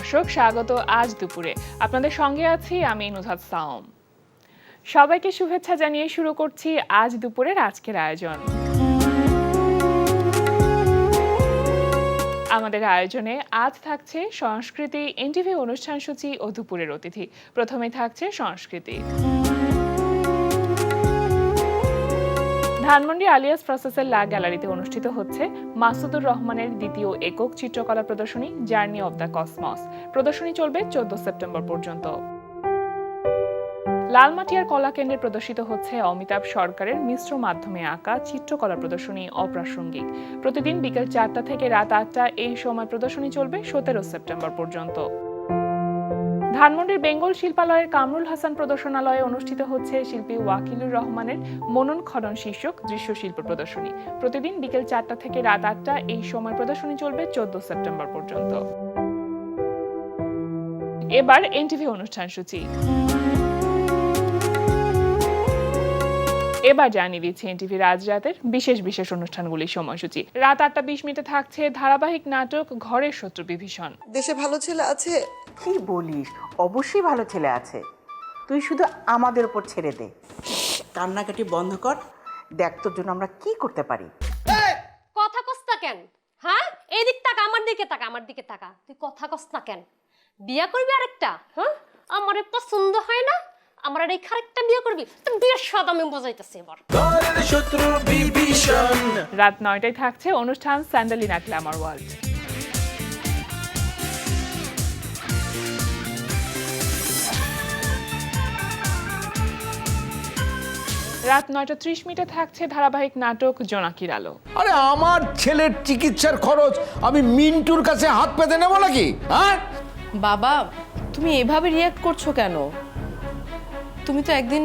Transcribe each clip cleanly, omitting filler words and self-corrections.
দর্শক, স্বাগত আজ দুপুরে। আপনাদের সঙ্গে আছি আমি নুহাত সাওম। সবাইকে শুভেচ্ছা জানিয়ে শুরু করছি আজ দুপুরের আজকের আয়োজন। আমাদের আয়োজনে আজ থাকছে সংস্কৃতি, এনটিভি অনুষ্ঠান সূচি ও দুপুরের অতিথি। প্রথমে থাকছে সংস্কৃতি। ধানমন্ডি আলিয়াস প্রসেসের লা গ্যালারিতে অনুষ্ঠিত হচ্ছে মাসুদুর রহমানের দ্বিতীয় একক চিত্রকলা প্রদর্শনী জার্নি অব দ্য কসমস। প্রদর্শনী চলবে 14 সেপ্টেম্বর পর্যন্ত। লালমাটিয়ার কলা কেন্দ্রে প্রদর্শিত হচ্ছে অমিতাভ সরকারের মিশ্র মাধ্যমে আঁকা চিত্রকলা প্রদর্শনী অপ্রাসঙ্গিক। প্রতিদিন বিকেল 4টা থেকে রাত 8টা এই সময় প্রদর্শনী চলবে 17 সেপ্টেম্বর পর্যন্ত। ধানমন্ডির বেঙ্গল শিল্পালয়ের কামরুল হাসান প্রদর্শনালয়ে অনুষ্ঠিত হচ্ছে শিল্পী ওয়াকিলুর রহমানের মনন খনন শীর্ষক দৃশ্যশিল্প প্রদর্শনী। প্রতিদিন বিকেল 4টা থেকে রাত 8টা এই সময় প্রদর্শনী চলবে 14 সেপ্টেম্বর পর্যন্ত। এবার এনটিভি অনুষ্ঠান সূচি। এবার জানিয়ে দিচ্ছি এনটিভির আজ রাতের বিশেষ বিশেষ অনুষ্ঠানগুলির সময়সূচি। রাত 8:20 থাকছে ধারাবাহিক নাটক ঘরের শত্রু বিভীষণ। দেশে ভালো ছেলে আছে? কি বলিস, অবশ্যই ভালো ছেলে আছে, তুই শুধু আমাদের উপর ছেড়ে দে। কান্নাকাটি বন্ধ কর, দেখ তোর জন্য আমরা কি করতে পারি। কথা কস না কেন? হ্যাঁ, এই দিক তাকা, আমার দিকে তাকা, আমার দিকে তাকা। তুই কথা কস না কেন? বিয়া করবি আরেকটা? হ্যাঁ, আমারে পছন্দ হয় না, আমার আর এই আরেকটা বিয়া করবি? তো বিয়ের স্বাদ আমি বোঝাইতেছি এবার। রাত 9টায় থাকছে অনুষ্ঠান স্যান্ডালিনা গ্ল্যামার ওয়ার্ল্ড। রাত 9:30 থাকছে ধারাবাহিক নাটক জোনাকির আলো। আরে আমার ছেলের চিকিৎসার খরচ আমি মিন্টুর কাছে হাত পেতে নেবো নাকি? হ্যাঁ বাবা, তুমি এভাবে রিয়্যাক্ট করছো কেন? তুমি তো একদিন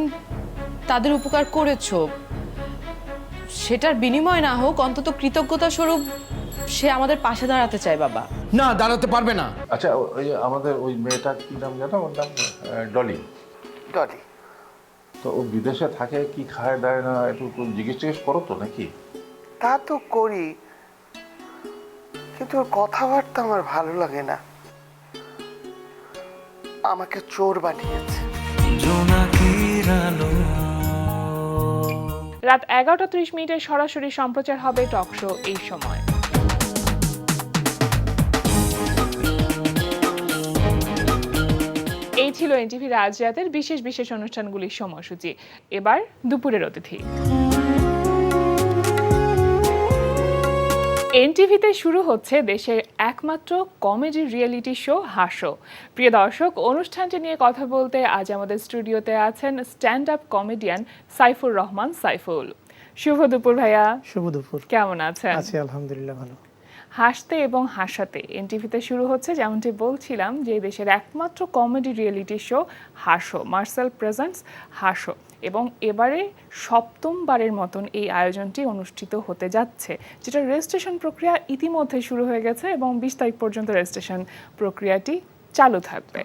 তাদের উপকার করেছো, সেটার বিনিময় না হোক অন্তত কৃতজ্ঞতা স্বরূপ সে আমাদের পাশে দাঁড়াতে চায় বাবা। না, দাঁড়াতে পারবে না। আচ্ছা, ওই যে আমাদের ওই মেয়েটা কি নাম জানো? ওর নাম ডলি। ডলি, তো ও বিদেশে থাকে, কি খায় দায় না একটু জিজ্ঞেস টিজ্ঞেস করো তো নাকি? তা তো করি, কিন্তু ওর কথাবার্তা আমার ভালো লাগে না। আমাকে চোর বানিয়েছে। রাত 11:30 সরাসরি সম্প্রচার হবে টক শো এই সময়। এই ছিল এনটিভি আজ রাতের বিশেষ বিশেষ অনুষ্ঠানগুলির সময়সূচি। এবার দুপুরের অতিথি। এনটিভিতে শুরু হচ্ছে দেশের একমাত্র কমেডি রিয়েলিটি শো হাসো। প্রিয় দর্শক, অনুষ্ঠানটি নিয়ে কথা বলতে আজ আমাদের স্টুডিওতে আছেন stand up comedian Saifur Rahman Saiful. শুভ দুপুর ভাইয়া। শুভ দুপুর। কেমন আছেন? আছি আলহামদুলিল্লাহ, ভালো। হাসতে এবং হাসাতে এনটিভিতে শুরু হচ্ছে, যেমনটি বলছিলাম, যে দেশের একমাত্র কমেডি রিয়েলিটি শো হাসো। মার্সেল প্রেজেন্টস হাসো, এবং এবারে সপ্তমবারের মতন এই আয়োজনটি অনুষ্ঠিত হতে যাচ্ছে, যেটা রেজিস্ট্রেশন প্রক্রিয়া ইতিমধ্যে শুরু হয়ে গেছে এবং 20 তারিখ পর্যন্ত রেজিস্ট্রেশন প্রক্রিয়াটি চালু থাকবে।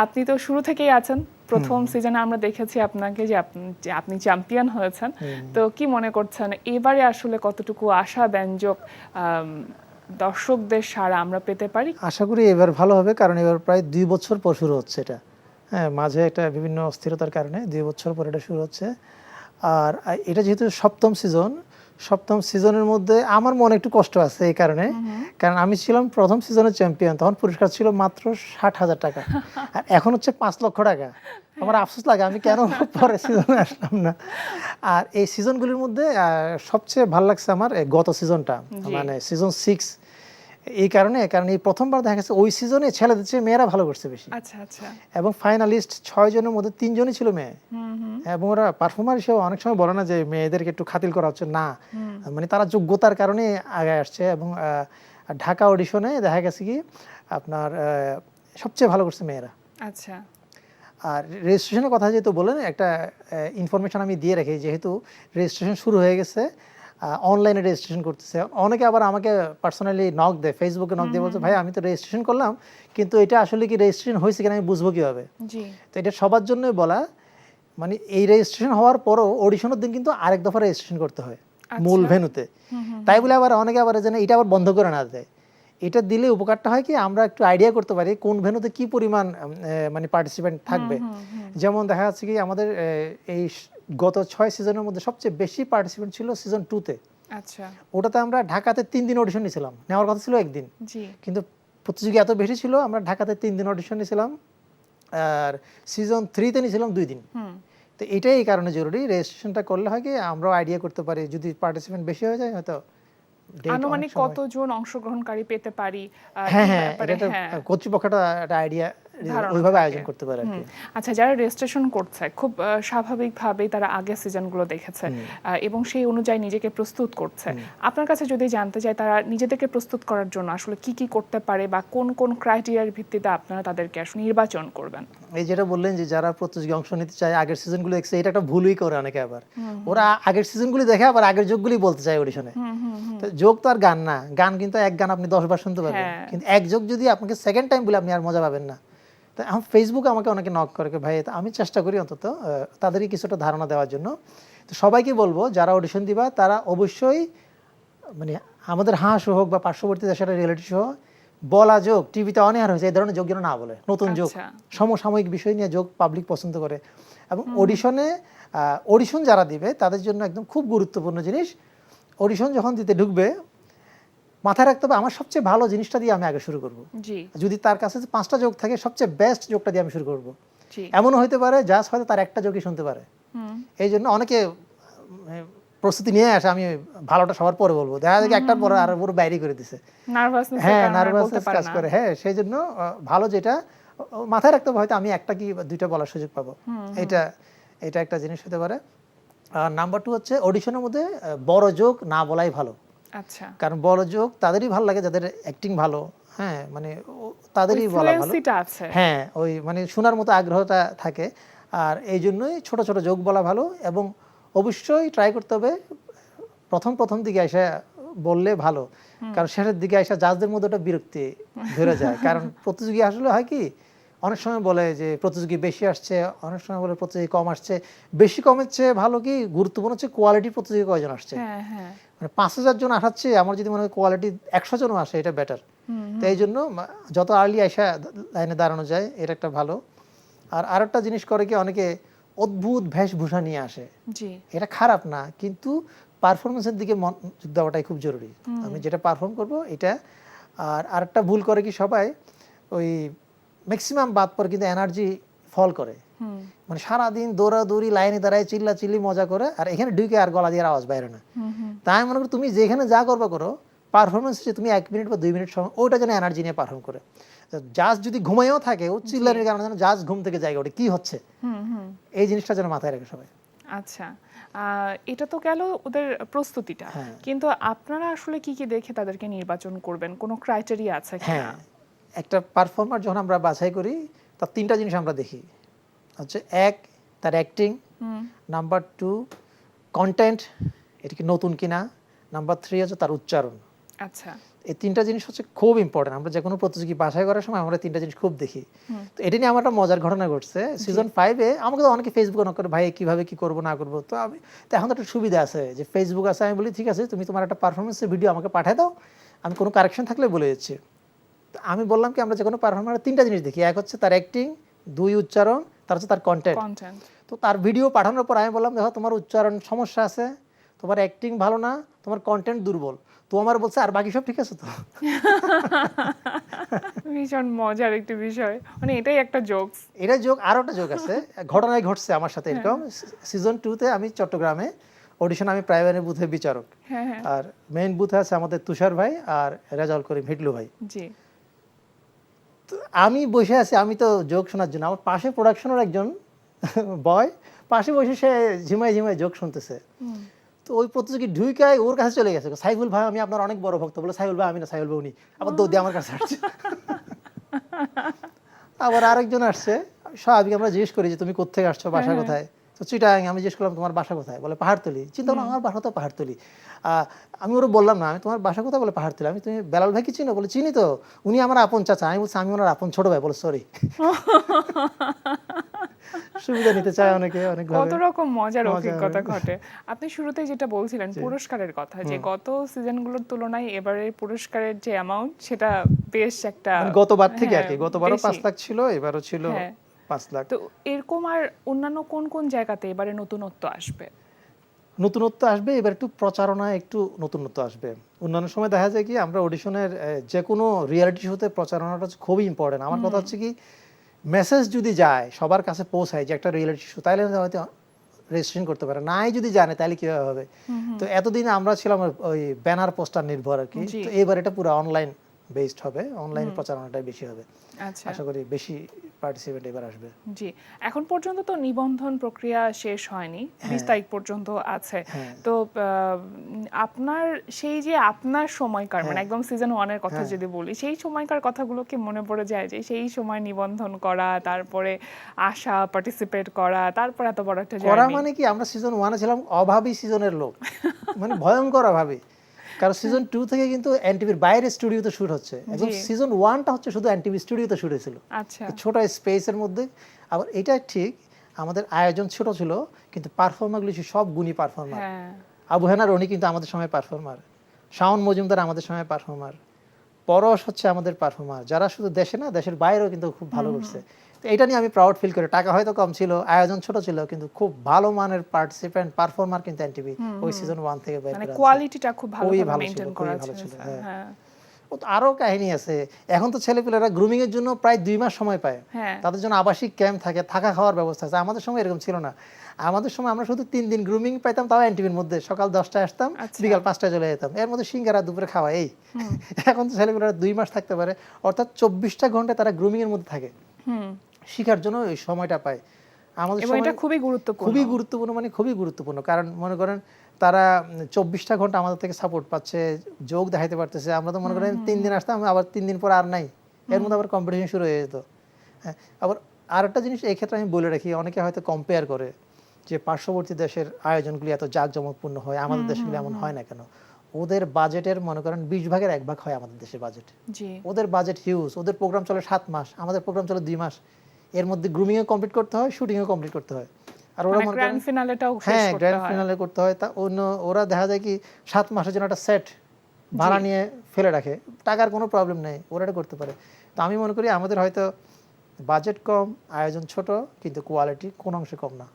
আপনি তো শুরু থেকেই আছেন, প্রথম সিজনে আমরা দেখেছি আপনাকে যে আপনি চ্যাম্পিয়ন হয়েছেন। তো কি মনে করছেন এবারে আসলে কতটুকু আশাব্যঞ্জক দর্শকদের সাড়া আমরা পেতে পারি? আশা করি এবার ভালো হবে, কারণ এবার প্রায় 2 বছর পর শুরু হচ্ছে এটা। হ্যাঁ, মাঝে একটা বিভিন্ন অস্থিরতার কারণে 2 বছর পর এটা শুরু হচ্ছে। আর এটা যেহেতু সপ্তম সিজনের মধ্যে আমার মনে একটু কষ্ট আছে এই কারণে, কারণ আমি ছিলাম প্রথম সিজনের চ্যাম্পিয়ন, তখন পুরস্কার ছিল মাত্র 60,000 টাকা, আর এখন হচ্ছে 5 লক্ষ টাকা। আমার আফসোস লাগে আমি কেন পরের সিজনে আসলাম না। আর এই সিজনগুলির মধ্যে সবচেয়ে ভালো লাগছে আমার গত সিজনটা, মানে সিজন 6। এই কারণ এই প্রথমবার দেখা গেছে ওই সিজনে ছেলেদের চেয়ে মেয়েরা ভালো করছে বেশি। আচ্ছা আচ্ছা। এবং ফাইনালিস্ট 6 জনের মধ্যে 3 জনই ছিল মেয়ে। এবং ওরা পারফর্মার হিসেবে অনেক সময় বলে না যে মেয়েদেরকে একটু খাতির করা হচ্ছে, না, মানে তারা যোগ্যতার কারণে আগে আসছে। এবং ঢাকা অডিশনে দেখা গেছে কি আপনার সবচেয়ে ভালো করছে মেয়েরা। আচ্ছা। আর রেজিস্ট্রেশনের কথা যেহেতু বলেন, একটা ইনফরমেশন আমি দিয়ে রাখি, যেহেতু রেজিস্ট্রেশন শুরু হয়ে গেছে, অনলাইনে রেজিস্ট্রেশন করতেছে। অনেকে আবার আমাকে পার্সোনালি নক দেয়, ফেসবুকে নক দিয়ে বলছে, ভাই আমি তো রেজিস্ট্রেশন করলাম, কিন্তু এটা আসলে কি রেজিস্ট্রেশন হয়েছে কিনা আমি বুঝবো কীভাবে? তো এটা সবার জন্যই বলা, মানে এই রেজিস্ট্রেশন হওয়ার পরও অডিশনের দিন কিন্তু আরেক দফা রেজিস্ট্রেশন করতে হয় মূল ভেন্যুতে। তাই বলে আবার অনেকে আবার যেন এটা আবার বন্ধ করে না দেয়, এটা দিলে উপকারটা হয় কি আমরা একটু আইডিয়া করতে পারি কোন ভেন্যুতে কি পরিমাণ মানে পার্টিসিপেন্ট থাকবে। যেমন দেখা যাচ্ছে কি আমাদের এই গত 6 সিজনের মধ্যে সবচেয়ে বেশি পার্টিসিপেন্ট ছিল সিজন 2-তে। আচ্ছা, ওটাতে আমরা ঢাকাতে 3 দিন অডিশন নিয়েছিলাম, নেওয়ার কথা ছিল 1 দিন, জি, কিন্তু প্রতিযোগী এত বেশি ছিল আমরা ঢাকাতে 3 দিন অডিশন নিয়েছিলাম, আর সিজন 3-তে নিয়েছিলাম 2 দিন। তো এটাই এই কারণে জরুরি, রেজিস্ট্রেশনটা করলে হয় কি আমরাও আইডিয়া করতে পারি, যদি পার্টিসিপেন্ট বেশি হয়ে যায় হয়তো date আনুমানিক অনেক সময়- কতজন অংশগ্রহণকারী পেতে পারি? হ্যাঁ এই হ্যাঁ ব্যাপারে, এটা হ্যাঁ। কর্তৃপক্ষটা একটা আইডিয়া ধারণা ওইভাবে থাকে। আয়োজন করতে পারে আর কি। আচ্ছা, যারা রেজিস্ট্রেশন করছে খুব স্বাভাবিকভাবেই তারা আগের সিজনগুলো দেখেছে এবং সেই অনুযায়ী নিজেকে প্রস্তুত করছে। আপনার কাছে যদি জানতে চাই তারা নিজেদেরকে প্রস্তুত করার জন্য আসলে কি কি করতে পারে বা কোন কোন ক্রাইটেরিয়ার ভিত্তিতে আপনারা তাদেরকে আসলে নির্বাচন করবেন? এই যেটা বললেন যে যারা প্রতিযোগী অংশ নিতে চায় আগের সিজনগুলো দেখছে, এটা একটা ভুলই করে অনেকে, আবার ওরা আগের সিজনগুলি দেখে আবার আগের যোগগুলি বলতে চায় অডিশনে। তো যোগ তো আর গান না, গান কিন্তু এক গান আপনি 10 বার শুনতে পারবেন, হ্যাঁ। কিন্তু এক যোগ যদি আপনাকে সেকেন্ড টাইম বলে আপনি আর মজা পাবেন না। তো এখন ফেসবুকে আমাকে অনেকে নক করে ভাই, আমি চেষ্টা করি অন্তত তাদেরই কিছুটা ধারণা দেওয়ার জন্য। তো সবাইকে বলবো যারা অডিশন দিবা তারা অবশ্যই মানে আমাদের হাঁস হোক বা পার্শ্ববর্তী দেশের রিয়েলিটি শো বলা যোগ টিভিতে অনেহার হয়েছে, এই ধরনের যোগ যেন না বলে, নতুন যোগ, আচ্ছা। সমসাময়িক বিষয় নিয়ে যোগ পাবলিক পছন্দ করে। এবং অডিশন যারা দিবে তাদের জন্য একদম খুব গুরুত্বপূর্ণ জিনিস, অডিশন যখন দিতে ঢুকবে মাথায় রাখতে হবে আমার সবচেয়ে ভালো জিনিসটা দিয়ে আমি আগে শুরু করব। জি, যদি তার কাছে 5টা যোগ থাকে সবচেয়ে বেস্ট যোগটা দিয়ে আমি শুরু করব। জি, এমনও হতে পারে জাস্ট হয়তো তার একটা যোগই শুনতে পারে। এই জন্য অনেকে প্রস্তুতি নিয়ে আসে, আমি ভালোটা সবার পরে বলবো, দেখা যায় একটার পরে আর পুরো বাইরে করে দিছে। নার্ভাসনেস, হ্যাঁ নার্ভাসনেস কাজ করে, হ্যাঁ সেই জন্য ভালো যেটা মাথায় রাখতে হবে হয়তো আমি একটা কি 2টা বলার সুযোগ পাবো, এটা একটা জিনিস হতে পারে। আর নাম্বার 2 হচ্ছে অডিশনের মধ্যে বড় যোগ না বলাই ভালো, আচ্ছা, কারণ বড় যোগ তাদেরই ভালো লাগে যাদের অ্যাক্টিং ভালো, হ্যাঁ মানে তাদেরই বলা ভালো, ফ্লুয়েন্সিটা আছে। হ্যাঁ ওই মানে শোনার মতো আগ্রহটা থাকে। আর এই জন্যই ছোট ছোট যোগ বলা ভালো, এবং অবশ্যই ট্রাই করতে হবে প্রথম দিকে এসে বললে ভালো, কারণ শেষের দিকে এসে জাজদের মধ্যে ওটা বিরক্তি ধরে যায়। কারণ প্রতিযোগী আসলে হয় কি অনেক সময় বলে যে প্রতিযোগী বেশি আসছে, অনেক সময় বলে প্রতিযোগী কম আসছে। বেশি কমের চেয়ে ভালো কি গুরুত্বপূর্ণ হচ্ছে কোয়ালিটি, প্রতিযোগী কয়জন আসছে। হ্যাঁ, হ্যাঁ, মানে 5000 জন আসাচ্ছে, আমার যদি মনে হয় কোয়ালিটি 100 জনও আসে এটা বেটার। তো এই জন্য যত আর্লি আসা লাইনে দাঁড়ানো যায় এটা একটা ভালো। আর আরেকটা জিনিস করে কি অনেকে অদ্ভুত বেশভূষা নিয়ে আসে, জি, এটা খারাপ না, কিন্তু পারফরমেন্সের দিকে মনোযোগ দেওয়াটাই খুব জরুরি। আমি যেটা পারফর্ম করব এটা। আর আরেকটা ভুল করে কি সবাই ওই ম্যাক্সিমাম বাদ পর কিন্তু এনার্জি ফল করে, মানে সারাদিন দৌড়াদৌড়ি লাইনে দাঁড়ায় চিল্লি মজা করে, আর এখানে ঢুকে আর গলা দিয়ে আওয়াজ বাইরে না। তাই মনে করি তুমি যেখানে যা করবা করো, পারফরমেন্স তুমি 1 মিনিট বা 2 মিনিট সময় ওইটা যেন এনার্জি নিয়ে পারফর্ম করে। জাজ যদি ঘুমাইও থাকে ও চিল্লানির কারণে যেন জাজ ঘুম থেকে জায়গা ওটা কি হচ্ছে, এই জিনিসটা যেন মাথায় রাখে সবাই। আচ্ছা, এটা তো গেল ওদের প্রস্তুতিটা, হ্যাঁ। কিন্তু আপনারা আসলে কি কি দেখে তাদেরকে নির্বাচন করবেন? কোনো ক্রাইটেরিয়া আছে কিনা? হ্যাঁ, একটা পারফর্মার যখন আমরা বাছাই করি তার 3টা জিনিস আমরা দেখি, হচ্ছে 1 তার অ্যাক্টিং, নাম্বার 2 কন্টেন্ট এটা কি নতুন কিনা, নাম্বার 3 হচ্ছে তার উচ্চারণ। আচ্ছা, এই 3টা জিনিস হচ্ছে খুব ইম্পর্টেন্ট। আমরা যে কোনো প্রতিযোগী বাছাই করার সময় আমরা 3টা জিনিস খুব দেখি। তো এটা নিয়ে আমার একটা মজার ঘটনা ঘটছে সিজন 5-এ। আমাকে তো অনেকে ফেসবুকে নক করে ভাই কিভাবে কি করবো না করবো, তো আমি তো এখন তো একটা সুবিধা আছে যে ফেসবুক আছে, আমি বলি ঠিক আছে তুমি তোমার একটা পারফরমেন্সের ভিডিও আমাকে পাঠিয়ে দাও, আমি কোনো কারেকশন থাকলে বলে দিচ্ছি। তো আমি বললাম কি আমরা যে কোনো পারফর্মারের 3টা জিনিস দেখি, 1 হচ্ছে তার অ্যাক্টিং, 2 উচ্চারণ, তার হচ্ছে তার কন্টেন্ট। তো তার ভিডিও পাঠানোর পর আমি বললাম দেখো তোমার উচ্চারণ সমস্যা আছে, তোমার অ্যাক্টিং ভালো না, তোমার কন্টেন্ট দুর্বল। তো আমার বলছে আর বাকি সব ঠিক আছে তো। ভীষণ মজার একটি বিষয়, মানে এটাই একটা জোকস। এটা যোগ, আরও একটা যোগ আছে, ঘটনায় ঘটছে আমার সাথে এরকম। সিজন 2-তে আমি চট্টগ্রামে অডিশন, আমি প্রাইমারি বুথে বিচারক, আর মেইন বুথে আছে আমাদের তুষার ভাই আর রেজাউল করিম হিটলু ভাই। জি, তো আমি বসে আছি, আমি তো যোগ শোনার জন্য, আমার পাশে প্রোডাকশনের একজন বয় পাশে বসে সে ঝিমায় যোগ শুনতেছে। তো ওই প্রতিযোগী ঢুইকায় ওর কাছে চলে গেছে, সাইফুল ভাই আমি আপনার অনেক বড় ভক্ত। বলে সাইফুল ভাই আমি না, সাইফুল ভাই উনি, আবার দৌড় আমার কাছে আসছে। আবার আরেকজন আসছে, স্বাভাবিক আমরা জিজ্ঞেস করি যে তুমি কোথেকে আসছো, বাসা কোথায়? তো চিটাং। আমি জিজ্ঞেস করলাম তোমার বাসা কোথায়? বলে পাহাড়তলি। চিন্তা করলাম আমার বাসা তো পাহাড়তলি। আমি ওরা বললাম না আমি তোমার বাসা কোথায়? বলে পাহাড়তলি। আমি তুমি বেলাল ভাই কি চিনো? বলে চিনি তো, উনি আমার আপন চাচা। আমি বলছি আমি ওনার আপন ছোট ভাই। বলে সরি। সুবিধা নিতে চায় অনেকে, অনেক কত রকম মজার মজা অভিজ্ঞতা হবে। ঘটে। আপনি শুরুতে যেটা বলছিলেন পুরস্কারের কথা, যে গত সিজনগুলোর তুলনায় এবারের পুরস্কারের যে অ্যামাউন্ট সেটা বেশ একটা মানে গতবার থেকে আর কি, হ্যাঁ, গতবারও বেশি। 5 লাখ ছিল, এবারও ছিল হ্যাঁ। 5 লাখ। তো এরকম আর অন্যান্য কোন কোন জায়গাতে এবারে নতুনত্ব আসবে? নতুনত্ব আসবে, এবার একটু প্রচারণায় একটু নতুনত্ব আসবে। অন্যান্য সময় দেখা যায় কি আমরা অডিশনের যে কোনো রিয়েলিটি শোতে প্রচারণাটা হচ্ছে খুবই ইম্পর্টেন্ট। আমার কথা হচ্ছে কি, মেসেজ যদি যায় সবার কাছে পৌঁছায় যে একটা রিয়েলিটি শো, তাহলে হয়তো রেজিস্ট্রেশন করতে পারে, নাই যদি জানে তাহলে কিভাবে হবে। তো এতদিন আমরা ছিলাম ওই ব্যানার পোস্টার নির্ভর আর কি, জি। তো এবার এটা পুরো অনলাইন বেসড হবে, অনলাইন প্রচারণাটাই বেশি হবে। আচ্ছা, আশা করি বেশি পার্টিসিপেন্ট এবার আসবে। জি। এখন পর্যন্ত তো নিবন্ধন প্রক্রিয়া শেষ হয়নি, 20 তারিখ পর্যন্ত আছে। হ্যাঁ। তো আপনার সেই যে আপনার সময়কার, মানে একদম সিজন 1 এর কথা যদি বলি, সেই সময়কার কথাগুলো কি মনে পড়ে যায়, যে সেই সময় নিবন্ধন করা, তারপরে আসা, পার্টিসিপেট করা, তারপর এত বড় একটা করা জার্নি? মানে কি, আমরা সিজন 1-এ ছিলাম অভাবী সিজনের লোক, মানে ভয়ঙ্কর অভাবী। কারণ সিজন 2 থেকে কিন্তু এনটিভির বাইরে স্টুডিওতে শুট হচ্ছে, এবং জি। সিজন 1টা হচ্ছে শুধু এনটিভি স্টুডিওতে শুট হয়েছিল, আচ্ছা, ছোট স্পেসের মধ্যে। আবার এটা ঠিক, আমাদের আয়োজন ছোট ছিল কিন্তু পারফর্মারগুলি সব গুণী পারফর্মার। হ্যাঁ, আবু হেনা রনি কিন্তু আমাদের সময় পারফর্মার, শাওন মজুমদার আমাদের সময় পারফর্মার, পরশ হচ্ছে আমাদের পারফর্মার, যারা শুধু দেশে না দেশের বাইরেও কিন্তু খুব ভালো করছে। তো এটা নিয়ে আমি প্রাউড ফিল করি। টাকা হয়তো কম ছিল, আয়োজন ছোট ছিল, কিন্তু খুব ভালো মানের পার্টিসিপেন্ট পারফর্মার কিন্তু এনটিভি ওই সিজন 1 থেকে বের মানে করে আনছে। কোয়ালিটিটা খুব খুবই ভালোভাবে ভালো মেইনটেইন ছিল, করা খুবই ভালো ছিল। ছিল, হ্যাঁ। হ্যাঁ, ও তো আরো কাহিনী আছে। এখন তো ছেলেপেলেরা গ্রুমিং এর জন্য প্রায় 2 মাস সময় পায়, হ্যাঁ। তাদের জন্য আবাসিক ক্যাম্প থাকে, থাকা খাওয়ার ব্যবস্থা আছে। আমাদের সময় এরকম ছিল না। আমাদের সময় আমরা শুধু 3 দিন গ্রুমিং পাইতাম, তাও এনটিভির মধ্যে। সকাল 10টায় আসতাম, আচ্ছা। বিকাল 5টায় চলে যেতাম, এর মধ্যে সিঙ্গারা দুপুরে খাওয়া এই। এখন তো ছেলেপেলেরা 2 মাস থাকতে পারে, অর্থাৎ 24টা ঘন্টা তারা গ্রুমিং এর মধ্যে থাকে, শিখার জন্য এই সময়টা পায়। আমাদের এবং এটা সময় খুবই গুরুত্বপূর্ণ। খুবই গুরুত্বপূর্ণ, মানে খুবই গুরুত্বপূর্ণ। কারণ মনে করেন তারা 24টা ঘন্টা আমাদের থেকে সাপোর্ট পাচ্ছে, যোগ দেখাইতে পারতেছে। আমরা তো মনে করেন 3 দিন আসতাম, আবার 3 দিন পর আর নাই, এর মধ্যে আবার কম্পিটিশন শুরু হয়ে যেত। হ্যাঁ, আবার আরেকটা জিনিস এই ক্ষেত্রে আমি বলে রাখি, অনেকে হয়তো কম্পেয়ার করে যে পার্শ্ববর্তী দেশের আয়োজনগুলি এত জাঁকজমকপূর্ণ হয়, আমাদের দেশগুলি এমন হয় না কেন। ওদের বাজেটের মনে করেন 20 ভাগের 1 ভাগ হয় আমাদের দেশের বাজেট। জি, ওদের বাজেট হিউজ, ওদের প্রোগ্রাম চলে 7 মাস, আমাদের প্রোগ্রাম চলে 2 মাস। এর মধ্যে গ্রুমিংও কমপ্লিট করতে হয়, শুটিংও কমপ্লিট করতে হয়। আর ওরা মানে মনে গ্র্যান্ড করেন ফিনালেটাও শেষ হ্যাঁ করতে গ্র্যান্ড হয়। ফিনালে করতে হয়। তা অন্য ওরা দেখা যায় কি 7 মাসের জন্য একটা সেট ভাড়া নিয়ে ফেলে রাখে, টাকার কোনো প্রবলেম নেই, ওরা এটা করতে পারে। তো আমি মনে করি আমাদের হয়তো বাজেট কম, আয়োজন ছোট, কিন্তু কোয়ালিটি কোন অংশে কম না।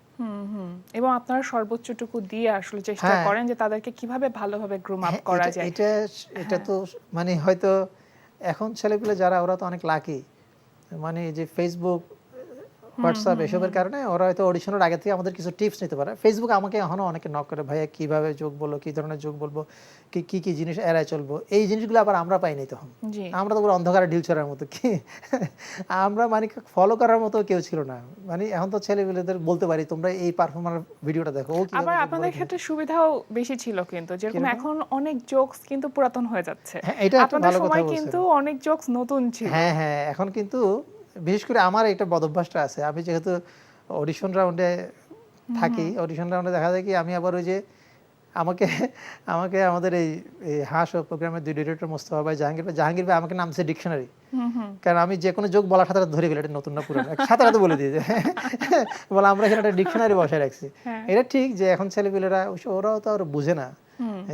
এবং আপনারা সর্বোচ্চটুকু দিয়ে আসলে চেষ্টা হ্যাঁ। করেন যে তাদেরকে কিভাবে ভালোভাবে গ্রুম আপ হ্যাঁ, করা এটা- যায়। এটা তো মানে হয়তো এখন ছেলেপিলে যারা, ওরা তো অনেক লাকি, মানে যে ফেসবুক, হোয়াটসঅ্যাপ এসবের কারণে ওরা হয়তো অডিশনের আগে থেকে আমাদের কিছু টিপস নিতে পারে। ফেসবুক আমাকে এখনো অনেকে নক করে, ভাইয়া কিভাবে যোগ বলবো, কি ধরনের যোগ বলবো, কি কি জিনিস এড়ায় চলবো, এই জিনিসগুলো আবার আমরা পাইনি তখন। জি, আমরা তো পুরো অন্ধকারে ঢিল ছড়ার মতো কি আমরা মানে ফলো করার মতো কেউ ছিল না। মানে এখন তো ছেলেপিলেদের বলতে পারি, তোমরা এই পারফর্মার ভিডিওটা দেখো, ও কিভাবে আবার যোগ আপনাদের বলে। ক্ষেত্রে সুবিধাও বেশি ছিল, কিন্তু যেরকম এখন অনেক জোকস কিন্তু পুরাতন হয়ে যাচ্ছে, হ্যাঁ, এটা একটা আপনাদের ভালো কথা সময় বলছেন। কিন্তু অনেক জোকস নতুন ছিল। হ্যাঁ হ্যাঁ, এখন কিন্তু বিশেষ করে আমার এটা বদভ্যাসটা আছে, আমি যেহেতু অডিশন রাউন্ডে থাকি, অডিশন রাউন্ডে দেখা যায় কি আমি আবার ওই যে আমাকে আমাকে আমাদের এই হাঁস প্রোগ্রামের 2 ডিরেক্টর মোস্তফা ভাই, জাহাঙ্গীর ভাই আমাকে নামছে ডিকশনারি। কারণ আমি যে কোনো যোগ বলার সাথে সাথে ধরে গেলে এটা নতুন না পুরানো, সাথে সাথে বলে দিয়েছে বলে আমরা এখানে একটা ডিকশনারি বসায় রাখছি। এটা ঠিক যে এখন ছেলেপিলেরা ওরাও তো আর বুঝে না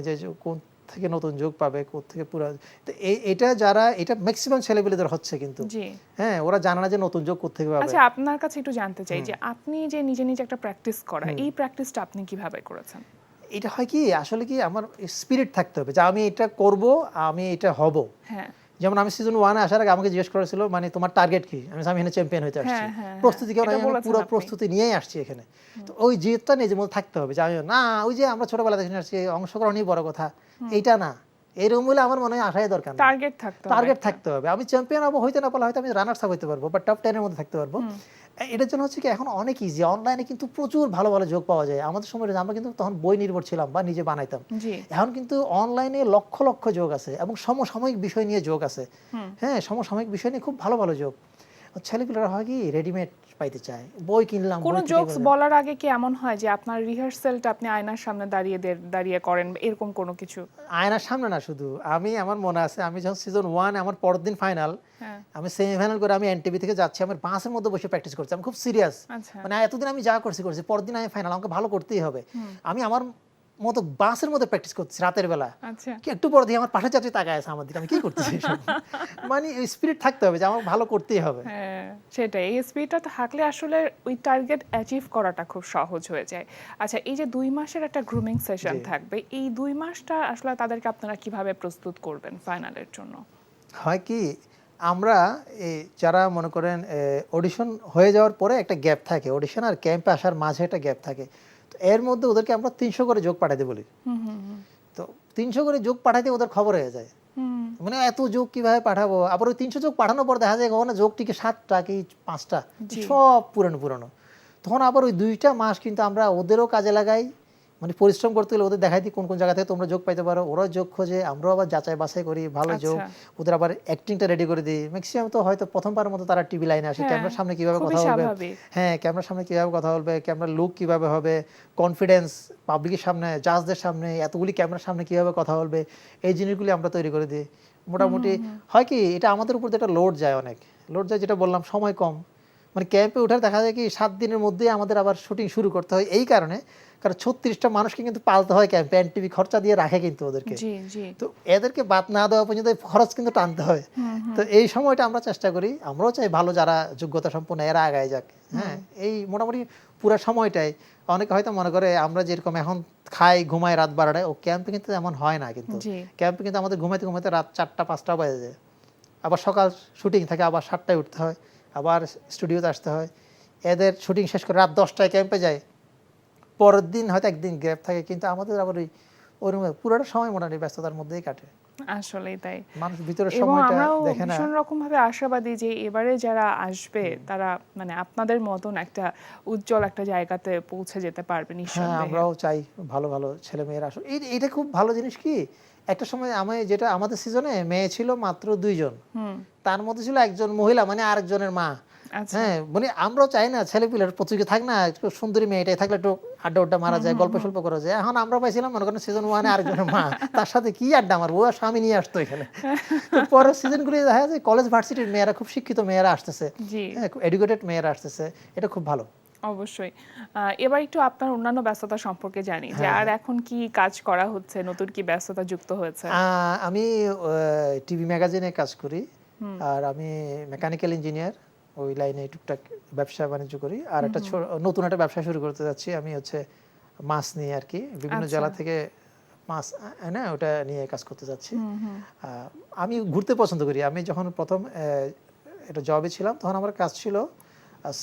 যে কোন থেকে নতুন যোগ পাবে, কোথা থেকে পুরা। তো এটা যারা, এটা ম্যাক্সিমাম ছেলেপিলেদের হচ্ছে কিন্তু, জি, হ্যাঁ, ওরা জানে না যে নতুন যোগ কোথা থেকে পাবে। আচ্ছা, আপনার কাছে একটু জানতে চাই যে আপনি যে নিজে নিজে একটা প্র্যাকটিস করা, এই প্র্যাকটিসটা আপনি কিভাবে করেছেন? এটা হয় কি, আসলে কি আমার স্পিরিট থাকতে হবে যে আমি এটা করব, আমি এটা হব। হ্যাঁ, যেমন আমি সিজন 1-এ আসার আগে আমাকে জিজ্ঞেস করেছিল মানে তোমার টার্গেট কি, আমি এখানে চ্যাম্পিয়ন হতে আসছি, হ্যাঁ, হ্যাঁ, প্রস্তুতি কেমন, এটা আমি বলেছেন পুরো আপনি। প্রস্তুতি নিয়েই আসছি এখানে। তো ওই জেদটা নিজের মধ্যে থাকতে হবে যে আমি না, ওই যে আমরা ছোটবেলা থেকে আসছি অংশগ্রহণই বড় কথা, এইটা না, এরকম বলে আমার মনে হয় আসাই দরকার না। টার্গেট থাকতে হবে টার্গেট একটা। থাকতে হবে, আমি চ্যাম্পিয়ন হবো, হইতে না পারলে হয়তো আমি রানার্স আপ হইতে পারবো, বা টপ 10 এর মধ্যে থাকতে পারবো। এটার জন্য হচ্ছে কি এখন অনেক ইজি, অনলাইনে কিন্তু প্রচুর ভালো ভালো যোগ পাওয়া যায়। আমাদের সময় আমরা কিন্তু তখন বই নির্ভর ছিলাম বা নিজে বানাইতাম, জি, এখন কিন্তু অনলাইনে লক্ষ লক্ষ যোগ আছে এবং সমসাময়িক বিষয় নিয়ে যোগ আছে। হ্যাঁ, সমসাময়িক বিষয় নিয়ে খুব ভালো ভালো যোগ। ছেলেগুলোরা হয় কি রেডিমেড পাইতে চায়, বই কিনলাম, কোনো বই থেকে জোকস বোঝা- বলার আগে কি এমন হয় যে আপনার রিহার্সালটা আপনি আয়নার সামনে দাঁড়িয়ে করেন, এরকম কোনো কিছু? আয়নার সামনে না, শুধু আমি, আমার মনে আছে আমি যখন সিজন 1 আমার পরের দিন ফাইনাল, হ্যাঁ। আমি সেমিফাইনাল করে আমি এনটিভি থেকে যাচ্ছি, আমার বাসের মধ্যে বসে প্র্যাকটিস করছি, আমি খুব সিরিয়াস, আচ্ছা। মানে এতদিন আমি যা করছি পরের দিন আমি ফাইনাল, আমাকে ভালো করতেই হবে, আমি আমার মতো বাসের মধ্যে প্র্যাকটিস করছি রাতের বেলা, আচ্ছা। কি একটু পর দিয়ে আমার পাশে যাত্রী তাকায় আছে আমার দিকে, আমি কি করতেছি এসব? মানে এই স্পিরিট থাকতে হবে যে আমার ভালো করতেই হবে। হ্যাঁ, সেটাই, এই স্পিডটা থাকলে আসলে ওই টার্গেট অ্যাচিভ করাটা খুব সহজ হয়ে যায়। আচ্ছা, এই যে 2 মাসের একটা গ্রুমিং সেশন থাকবে, এই 2 মাসটা আসলে তাদেরকে আপনারা কিভাবে প্রস্তুত করবেন ফাইনালের জন্য? হয় কি, আমরা এই যারা মনে করেন অডিশন হয়ে যাওয়ার পরে একটা গ্যাপ থাকে, অডিশন আর ক্যাম্পে আসার মাঝে একটা গ্যাপ থাকে, তো এর মধ্যে ওদেরকে আমরা 300 করে যোগ পাঠাতে বলি। তো 300 করে যোগ পাঠাতে ওদের খবর হয়ে যায়, মানে এত যোগ কিভাবে পাঠাবো, আবার ওই 300 যোগ পাঠানোর পর দেখা যায় কখনো যোগ টিকে 7টা কি 5টা, সব পুরনো। তখন আবার ওই 2টা মাস কিন্তু আমরা ওদেরও কাজে লাগাই, মানে পরিশ্রম করতে গেলে ওদের দেখাই দিই কোন কোন জায়গা থেকে তোমরা যোগ পাইতে পারো, ওরাও যোগ খোঁজে, আমরাও আবার যাচাই বাছাই করি ভালো যোগ, ওদের আবার অ্যাক্টিংটা রেডি করে দিই। ম্যাক্সিমাম তো হয়তো প্রথমবারের মতো তারা টিভি লাইনে আসে, ক্যামেরার সামনে কিভাবে কথা বলবে, হ্যাঁ ক্যামেরার সামনে কিভাবে কথা বলবে, ক্যামেরার লুক কিভাবে হবে, কনফিডেন্স পাবলিকের সামনে, জাজদের সামনে, এতগুলি ক্যামেরার সামনে কিভাবে কথা বলবে, এই জিনিসগুলি আমরা তৈরি করে দিই। মোটামুটি হয় কি, এটা আমাদের উপর যেটা লোড যায়, অনেক লোড যায়, যেটা বললাম সময় কম, মানে ক্যাম্পে ওঠার দেখা যায় কি 7 দিনের মধ্যেই আমাদের আবার শুটিং শুরু করতে হয়, এই কারণে কারণ 36টা মানুষকে কিন্তু পালতে হয় ক্যাম্পে, এনটিভি খরচা দিয়ে রাখে কিন্তু ওদেরকে, তো এদেরকে বাদ না দেওয়া পর্যন্ত খরচ কিন্তু টানতে হয়। তো এই সময়টা আমরা চেষ্টা করি, আমরাও চাই ভালো যারা যোগ্যতা সম্পন্ন এরা আগায় যাক। হ্যাঁ, এই মোটামুটি পুরো সময়টাই, অনেকে হয়তো মনে করে আমরা যেরকম এখন খাই ঘুমাই রাত 12টায়, ও ক্যাম্পে কিন্তু এমন হয় না, কিন্তু ক্যাম্পে কিন্তু আমাদের ঘুমাইতে ঘুমাইতে রাত 4টা 5টা বাজে যায়, আবার সকাল শুটিং থাকে, আবার 7টায় উঠতে হয়, আবার স্টুডিওতে আসতে হয়, এদের শুটিং শেষ করে রাত 10টায় ক্যাম্পে যায়, পরের দিন হয়তো একদিন গ্যাপ থাকে, কিন্তু আমাদের আবার ওই পুরোটা সময় মোটামুটি ব্যস্ততার মধ্যেই কাটে। আসলেই তাই, মানুষ ভিতরের এবং সময়টা আমরাও দেখে না। ভীষণ রকম ভাবে আশাবাদী যে এবারে যারা আসবে তারা মানে আপনাদের মতন একটা উজ্জ্বল একটা জায়গাতে পৌঁছে যেতে পারবে হ্যাঁ, নিঃসন্দেহে। আমরাও চাই ভালো ভালো ছেলে মেয়েরা আসুক। এটা খুব ভালো জিনিস কি, একটা সময় যেটা আমাদের সিজনে মেয়ে ছিল মাত্র 2 জন, তার মধ্যে ছিল একজন মহিলা, মানে আরেকজনের মা। হ্যাঁ, মানে আমরাও চাই না ছেলে পিলের প্রতিযোগিতা থাক না, একটু সুন্দরী মেয়েটাই থাকলে একটু আড্ডা মারা যায়, গল্প স্বল্প করা যায়। এখন আমরা পাইছিলাম মনে করেন সিজন 1-এ আরেকজনের মা, তার সাথে কি আড্ডা মারবো, আর স্বামী নিয়ে আসতো এখানে। তো পরের সিজনগুলি দেখা যায় কলেজ ভার্সিটির মেয়েরা, খুব শিক্ষিত মেয়েরা আসতেছে, এডুকেটেড মেয়েরা আসতেছে, এটা খুব ভালো। অবশ্যই। এবার একটু আপনার অন্যান্য ব্যস্ততা সম্পর্কে জানি, যে আর এখন কি কাজ করা হচ্ছে, নতুন কি ব্যস্ততা যুক্ত হয়েছে? আমি টিভি ম্যাগাজিনে কাজ করি, আর আমি মেকানিক্যাল ইঞ্জিনিয়ার, ওই লাইনে টুকটাক ব্যবসা বাণিজ্য করি। আর একটা নতুন একটা ব্যবসা শুরু করতে যাচ্ছি, আমি হচ্ছে মাছ নিয়ে আর কি, বিভিন্ন জেলা থেকে মাছ এনে ওটা নিয়ে কাজ করতে যাচ্ছি। আমি ঘুরতে পছন্দ করি। আমি যখন প্রথম এটা জবে ছিলাম, তখন আমার কাজ ছিল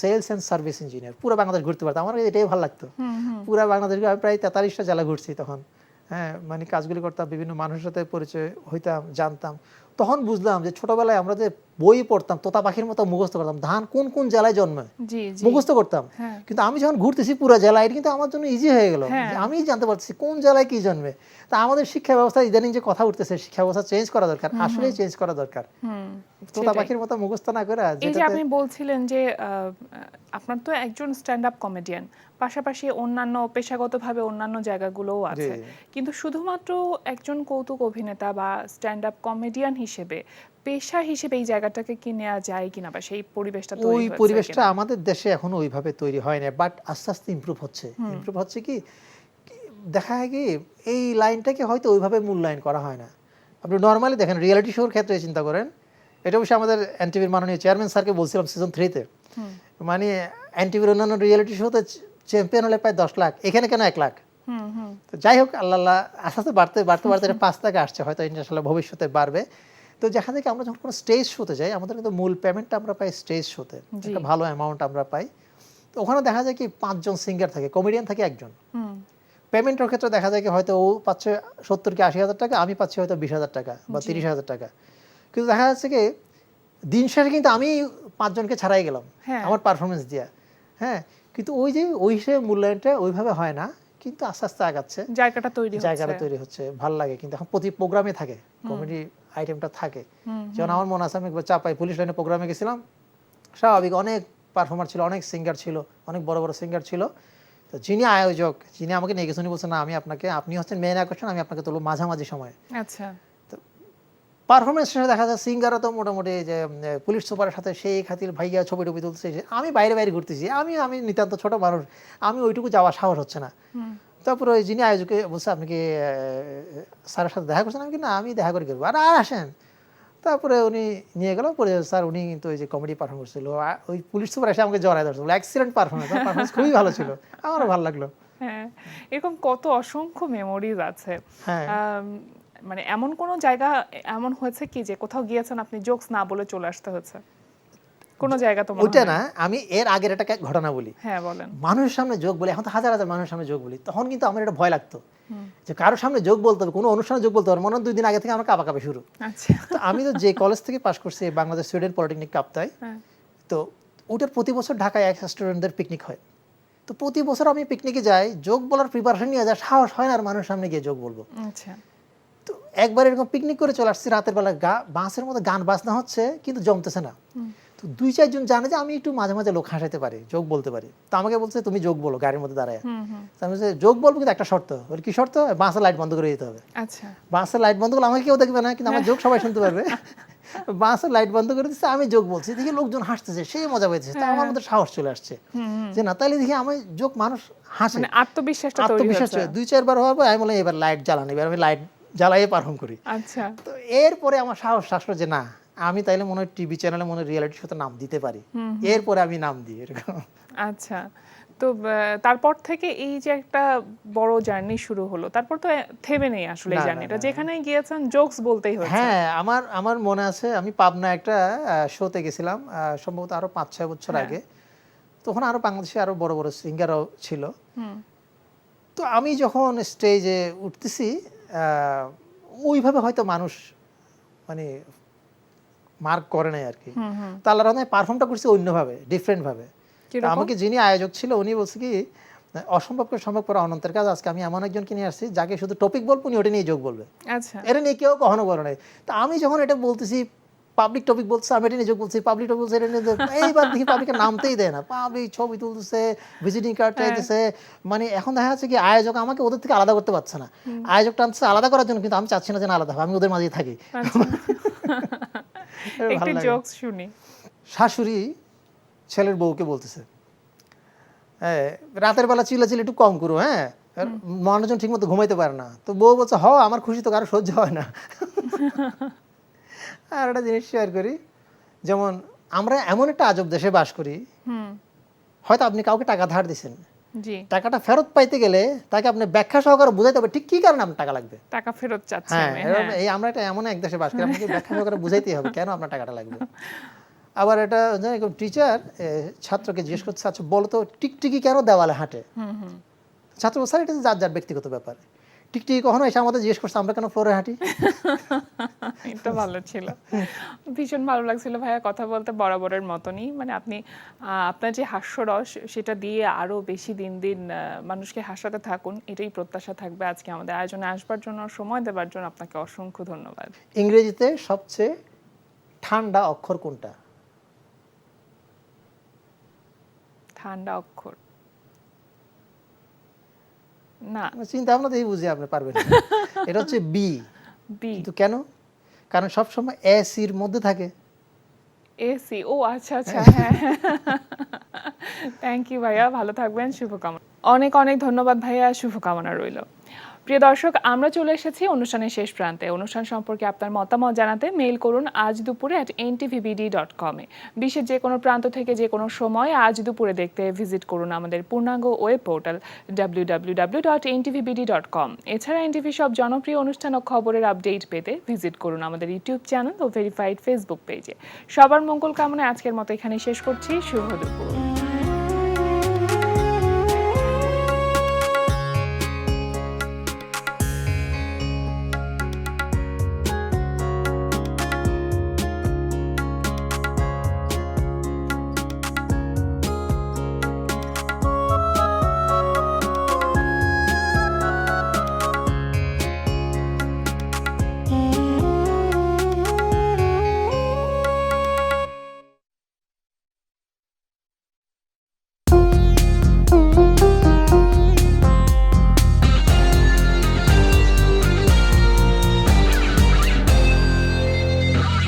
সেলস অ্যান্ড সার্ভিস ইঞ্জিনিয়ার, পুরো বাংলাদেশ ঘুরতে পারতাম, আমার এটাই ভালো লাগতো। পুরো বাংলাদেশ আমি প্রায় 43টা জেলা ঘুরছি তখন। হ্যাঁ, মানে কাজগুলি করতাম, বিভিন্ন মানুষের সাথে পরিচয় হইতাম, জানতাম। তখন বুঝলাম যে ছোটবেলায় আমরা যে বই পড়তাম, তোতা পাখির মতো মুখস্থ করতাম, ধান কোন কোন জেলায় জন্মায় মুখস্থ করতাম, কিন্তু আমি যখন ঘুরতেছি পুরো জেলায়, এটা কিন্তু আমার জন্য ইজি হয়ে গেল, আমি জানতে পারছি কোন জেলায় কি জন্মে। তা আমাদের শিক্ষা ব্যবস্থা ইদানিং যে কথা উঠতেছে, শিক্ষা ব্যবস্থা চেঞ্জ করা দরকার, আসলে চেঞ্জ করা দরকার, তোতা পাখির মতো মুখস্থ না করে। এই যে আপনি বলছিলেন যে আপনার তো একজন স্ট্যান্ড আপ কমেডিয়ান, পাশাপাশি অন্যান্য পেশাগতভাবে অন্যান্য জায়গাগুলোও আছে, কিন্তু শুধুমাত্র একজন কৌতুক অভিনেতা বা স্ট্যান্ড আপ কমেডিয়ান হিসেবে, পেশা হিসেবে এই জায়গাটাকে কি নেওয়া যায় কিনা, বা সেই পরিবেশটা তৈরি হয়েছে কিনা? ওই পরিবেশটা আমাদের দেশে এখনো ওইভাবে তৈরি হয় না, বাট আস্তে আস্তে ইমপ্রুভ হচ্ছে। কি দেখা হয় কি, এই লাইনটাকে হয়তো ওইভাবে মূল্যায়ন করা হয় না। আপনি নর্মালি দেখেন রিয়েলিটি শোর ক্ষেত্রে চিন্তা করেন, এটা অবশ্যই আমাদের এনটিভির মাননীয় চেয়ারম্যান স্যারকে বলছিলাম সিজন 3-তে, মানে এনটিভির অন্যান্য রিয়েলিটি শোতে চ্যাম্পিয়ন হলে প্রায় 10 লাখ, এখানে কেন 1 লাখ? তো যাই হোক, আল্লাহ আস্তে আস্তে বাড়তে 5 লাখ আসছে, হয়তো ইনশাআল্লাহ ভবিষ্যতে বাড়বে। তো যেখান থেকে আমরা যখন কোনো স্টেজ শোতে যাই, আমাদের কিন্তু মূল পেমেন্টটা আমরা পাই স্টেজ শোতে, একটা ভালো অ্যামাউন্ট আমরা পাই। তো ওখানে দেখা যায় কি 5 জন সিঙ্গার থাকে, কমেডিয়ান থাকে 1 জন। পেমেন্টের ক্ষেত্রে দেখা যায় কি হয়তো ও পাচ্ছে 70 কি 80 হাজার টাকা, আমি পাচ্ছি হয়তো 20,000 টাকা বা 30,000 টাকা। কিন্তু দেখা যাচ্ছে কি দিন শেষে কিন্তু আমি 5 জনকে ছাড়াই গেলাম আমার পারফরমেন্স দিয়া। হ্যাঁ, কিন্তু ওই হিসেবে মূল্যায়নটা ওইভাবে হয় না, কিন্তু আস্তে আস্তে আগাচ্ছে, জায়গাটা তৈরি হচ্ছে, ভালো লাগে। কিন্তু এখন প্রতি প্রোগ্রামে থাকে কমেডি আইটেমটা থাকে। যেমন আমার মনে আছে, আমি একবার চাপাই পুলিশ লাইনে প্রোগ্রামে গেছিলাম, স্বাভাবিক, অনেক পারফর্মার ছিল, অনেক সিঙ্গার ছিল, অনেক বড় বড় সিঙ্গার ছিল। তো যিনি আয়োজক, যিনি আমাকে নিয়ে গেছেন, উনি বলছেন না, আপনি হচ্ছেন মেইন আকর্ষণ, আমি আপনাকে তুলব মাঝামাঝি সময়ে। আচ্ছা। পারফরমেন্স শেষে দেখা যায় সিঙ্গারও তো মোটামুটি যে পুলিশ সুপারের সাথে সেই খাতির ভাইয়া ছবি টবি তুলছে, আমি বাইরে বাইরে ঘুরতেছি, আমি নিতান্ত ছোট মানুষ, আমি ওইটুকু যাওয়া সাহস হচ্ছে না। তারপরে ওই যিনি আয়োজকে বলছে আপনি কি স্যারের সাথে দেখা করছেন? আমি কি না, আমি দেখা করে করবো, আর আসেন। তারপরে উনি নিয়ে গেল, পরে স্যার উনি কিন্তু ওই যে কমেডি পারফর্ম করছিল, ওই পুলিশ সুপার এসে আমাকে জড়ায় ধরছিল, এক্সিলেন্ট পারফরমেন্স খুবই ভালো ছিল, আমারও ভালো লাগলো। হ্যাঁ, এরকম কত অসংখ্য মেমোরিজ আছে। হ্যাঁ। মানে এমন কোন জায়গা এমন হয়েছে কি যে কোথাও গিয়েছেন আপনি জোকস না বলে চলে আসতে হয়েছে? কোন জায়গা তো মনে ওইটা হয় না, আমি এর আগের একটা ঘটনা বলি। হ্যাঁ, বলেন। মানুষের সামনে যোগ বলি, এখন তো হাজার হাজার মানুষের সামনে যোগ বলি, তখন কিন্তু আমার এটা ভয় লাগতো যে কারোর সামনে যোগ বলতে হবে, কোনো অনুষ্ঠানে যোগ বলতে হবে, মনে হয় 2 দিন আগে থেকে আমার কাঁপা শুরু। আচ্ছা। তো আমি তো যে কলেজ থেকে পাশ করছি, বাংলাদেশ সুইডেন পলিটেকনিক কাপ্তাই, হ্যাঁ। তো ওটার প্রতি বছর ঢাকায় স্টুডেন্টদের পিকনিক হয়। তো প্রতি বছর আমি পিকনিকে যাই, যোগ বলার প্রিপারেশন নিয়ে যায়, সাহস হয় না আর মানুষের সামনে গিয়ে যোগ বলবো। আচ্ছা। তো একবার এরকম পিকনিক করে চলে আসছি, রাতের বেলা বাসের মধ্যে গান বাজনা হচ্ছে কিন্তু জমতেছে না। তো 2-4 জন জানে যে আমি একটু মাঝে মাঝে লোক হাসাইতে পারি, যোগ বলতে পারি, তো আমাকে বলছে তুমি যোগ বলো গাড়ির মধ্যে দাঁড়ায়। তো আমি বলছি যোগ বলবো, কিন্তু একটা শর্ত। বলি কি শর্ত? বাসের লাইট বন্ধ করে দিতে হবে। আচ্ছা। বাসের লাইট বন্ধ করলে আমাকে কেউ দেখবে না, কিন্তু আমার যোগ সবাই শুনতে পারবে। বাসের লাইট বন্ধ করে দিচ্ছে, আমি যোগ বলছি, দেখি লোকজন হাসতেছে, সেই মজা পেয়েছে, তো আমার মধ্যে সাহস চলে আসছে যে না, তাইলে দেখি আমি যোগ মানুষ হাসে, মানে আত্মবিশ্বাসটা তৈরি হচ্ছে। 2-4 বার হওয়ার পর আমি বললাম এবার লাইট জ্বালানো, এবার আমি লাইট জ্বালাইয়ে পারফর্ম করি। আচ্ছা। তো এরপরে আমার সাহস আসলো যে না, আমি তাইলে মনে হয় টিভি চ্যানেলে মনে হয় রিয়েলিটি শোতে নাম দিতে পারি। এরপরে আমি নাম দিই এরকম। আচ্ছা। তো তারপর থেকে এই যে একটা বড় জার্নি শুরু হলো, তারপর তো থেমে নেই আসলে এই না, না, জার্নিটা, না। যেখানেই গিয়েছেন জোকস বলতেই হচ্ছে। হ্যাঁ, আমার মনে আছে আমি পাবনা একটা শোতে গেছিলাম, সম্ভবত আরো 5-6 বছর আগে। তখন আরো বাংলাদেশে আরো বড় বড় সিঙ্গারও ছিল। তো আমি যখন স্টেজে উঠতেছি, ওইভাবে হয়তো মানুষ মানে মার্ক করে নাই আর কি। তো আল্লাহর রহমতে পারফর্মটা করছি অন্যভাবে, ডিফারেন্ট ভাবে। তো আমাকে যিনি আয়োজক ছিল উনি বলছে কি, অসম্ভবকে সম্ভব করা অনন্তের কাজ, আজকে আমি এমন একজনকে নিয়ে আসছি যাকে শুধু টপিক বলবো, উনি ওটা নিয়ে যোগ বলবে। আচ্ছা। এটা নিয়ে কেউ কখনো বলে নাই। তো আমি যখন এটা বলতেছি, পাবলিক টপিক বলছে, আমি এটা নিয়ে যোগ বলছি, পাবলিক টপিক বলছে, এটা নিয়ে এইবার দেখি পাবলিকের নামতেই দেয় না, পাবলিক ছবি তুলতেছে, ভিজিটিং কার্ড চাইতেছে। মানে এখন দেখা যাচ্ছে কি আয়োজক আমাকে ওদের থেকে আলাদা করতে পারছে না, আয়োজক টানছে আলাদা করার জন্য, কিন্তু আমি চাচ্ছি না যেন আলাদা হবে, আমি ওদের মাঝেই থাকি। একটু জোকস শুনি। শাশুড়ি ছেলের বউকে বলতেছে, রাতের বেলা চিল্লাচিল্লি একটু কম করো, হ্যাঁ, মানুষজন ঠিক মতো ঘুমাইতে পারে না। তো বউ বলছে আমার খুশি তো কারো সহ্য হয় না। আর একটা জিনিস শেয়ার করি, যেমন আমরা এমন একটা আজব দেশে বাস করি, হয়তো আপনি কাউকে টাকা ধার দিচ্ছেন, জি। টাকাটা ফেরত পাইতে গেলে তাকে আপনি ব্যাখ্যা সহকারে বুঝাইতে হবে ঠিক কি কারণে আপনার টাকা লাগবে। টাকা ফেরত চাচ্ছি হ্যাঁ, আমি। এই আমরা এটা এমন এক দেশে বাস করি, আপনাকে ব্যাখ্যা সহকারে বুঝাইতেই হবে কেন আপনার টাকাটা লাগবে। আবার এটা টিচার ছাত্রকে জিজ্ঞেস করছে, আচ্ছা বলো তো টিকটিকি কেন দেওয়ালে হাঁটে? ছাত্র বলছে এটা যার যার ব্যক্তিগত ব্যাপার। টিকটিকি কখনো এসে আমাদের জিজ্ঞেস করছে আমরা কেন ফ্লোরে হাঁটি। এটা ভালো ছিল, ভীষণ ভালো লাগছিল ভাইয়া কথা বলতে, বরাবরের মতনই। মানে আপনি আপনার যে হাস্যরস সেটা দিয়ে আরো বেশি দিন দিন মানুষকে হাসাতে থাকুন, এটাই প্রত্যাশা থাকবে। আজকে আমাদের আয়োজনে আসবার জন্য, সময় দেওয়ার জন্য আপনাকে অসংখ্য ধন্যবাদ। ইংরেজিতে সবচেয়ে ঠান্ডা অক্ষর কোনটা? ঠান্ডা অক্ষর না, চিন্তা ভাবনা দিয়ে বুঝে আপনি পারবেন। এটা হচ্ছে বি। বি। কিন্তু কেন? কারণ সবসময় এসির মধ্যে থাকে। এসি, ও আচ্ছা আচ্ছা, হ্যাঁ। থ্যাংক ইউ ভাইয়া, ভালো থাকবেন, শুভকামনা। অনেক অনেক ধন্যবাদ ভাইয়া, শুভকামনা রইল। প্রিয় দর্শক, আমরা চলে এসেছি অনুষ্ঠানের শেষ প্রান্তে। অনুষ্ঠান সম্পর্কে আপনার মতামত জানাতে মেইল করুন আজ দুপুরে @ntvbd.com এ। বিশ্বের যে কোনো প্রান্ত থেকে যে কোনো সময় আজ দুপুরে দেখতে ভিজিট করুন আমাদের পূর্ণাঙ্গ ওয়েব পোর্টাল www.ntvbd.com। এছাড়া এনটিভি সব জনপ্রিয় অনুষ্ঠান ও খবরের আপডেট পেতে ভিজিট করুন আমাদের ইউটিউব চ্যানেল ও ভেরিফাইড ফেসবুক পেজে। সবার মঙ্গল কামনায় আজকের মতো এখানে শেষ করছি। শুভ দুপুর।